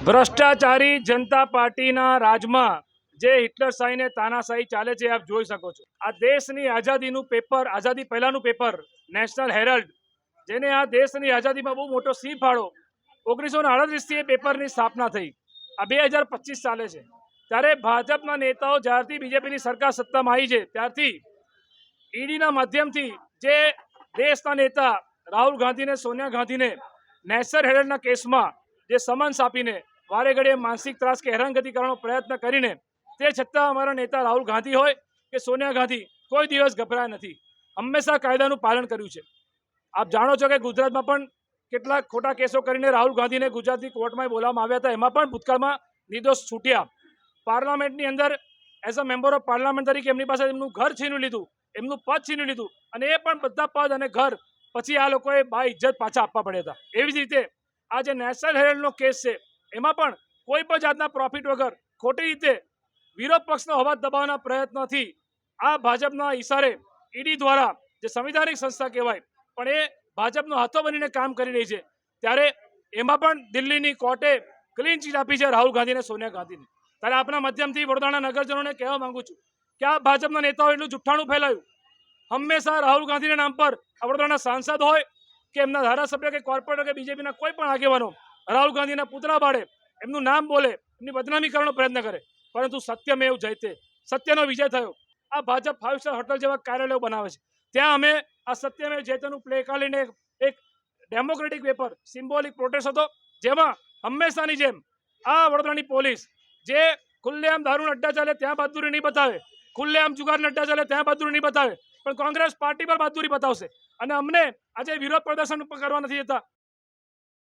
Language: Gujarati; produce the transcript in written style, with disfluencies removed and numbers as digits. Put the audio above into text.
ભ્રષ્ટાચારી જનતા પાર્ટીના રાજમાં જે હિટલરશાહી ને તાનાશાહી ચાલે છે આપ જોઈ શકો છો। આ દેશની આઝાદીનું પેપર, આઝાદી પહેલાનું પેપર નેશનલ હેરલ્ડ, જેને આ દેશની આઝાદીમાં બહુ મોટો સિંહ ફાળો 1938 થી એ પેપરની સ્થાપના થઈ, આ 2025 ચાલે છે। ત્યારે ભાજપના નેતાઓ જ્યારથી બીજેપીની સરકાર સત્તામાં આવી છે ત્યારથી ઈડીના માધ્યમથી જે દેશના નેતા રાહુલ ગાંધીને, સોનિયા ગાંધીને નેશનલ હેરલ્ડના કેસમાં જે સમન્સ આપીને વારે ઘડીએ માનસિક ત્રાસ કે હેરાનગતિ કરવાનો પ્રયત્ન કરીને, તે છતાં અમારા નેતા રાહુલ ગાંધી હોય કે સોનિયા ગાંધી કોઈ દિવસ ગભરાયા નથી, હંમેશા કાયદાનું પાલન કર્યું છે। આપ જાણો છો કે ગુજરાતમાં પણ કેટલાક ખોટા કેસો કરીને રાહુલ ગાંધીને ગુજરાતની કોર્ટમાં બોલાવવામાં આવ્યા હતા, એમાં પણ ભૂતકાળમાં નિર્દોષ છૂટ્યા। પાર્લામેન્ટની અંદર as a member of parliament તરીકે એમની પાસે એમનું ઘર છીનવી લીધું, એમનું પદ છીનવી લીધું, અને એ પણ બધા પદ અને ઘર પછી આ લોકોએ બા ઇજ્જત પાછા આપવા પડ્યા હતા। એવી જ રીતે આ જે નેશનલ હેરલ્ડનો કેસ છે એમાં પણ કોઈ પણ જાતના પ્રોફિટ વગર ખોટી રીતે વિરોધ પક્ષનો અવાજ દબાવવાના પ્રયત્નોથી આ ભાજપના ઈશારે ઈડી દ્વારા, જે સંવિધાનિક સંસ્થા કહેવાય પણ એ ભાજપનો હાથો બનીને કામ કરી રહી છે, ત્યારે એમાં પણ દિલ્હીની કોર્ટે ક્લીન ચીટ આપી છે રાહુલ ગાંધી અને સોનિયા ગાંધીને। ત્યારે આપણા માધ્યમથી વડોદરાના નગરજનોને કહેવા માંગુ છું કે આ ભાજપના નેતાઓ એટલું જુઠ્ઠાણું ફેલાયું, હંમેશા રાહુલ ગાંધીના નામ પર વડોદરાના સાંસદ હોય કે એમના ધારાસભ્ય કે કોર્પોરેટર કે બીજેપીના કોઈ પણ આગેવાનો રાહુલ ગાંધીના પુતળા બાળે, એમનું નામ બોલે, એમની બદનામી કરવાનો પ્રયત્ન કરે, પરંતુ સત્યમેવ જયતે, સત્યનો વિજય થયો। આ ભાજપ 5 સ્ટાર હોટલ જેવા કાર્યાલયો બનાવે છે, ત્યાં અમે આ સત્યમેવ જયતેનું પ્લે કાઢીને એક ડેમોક્રેટિક પેપર સિમ્બોલિક પ્રોટેસ્ટ હતો, જેમાં હંમેશાની જેમ આ વડોદરાની પોલીસ જે ખુલ્લેઆમ દારૂના અડ્ડા ચાલે ત્યાં બહાદુરી નહીં બતાવે, ખુલ્લેઆમ જુગારના અડ્ડા ચાલે ત્યાં બહાદુરી નહીં બતાવે, પણ કોંગ્રેસ પાર્ટી પર બહાદુરી બતાવશે। અને અમને આજે વિરોધ પ્રદર્શન કરવા નથી દેતા,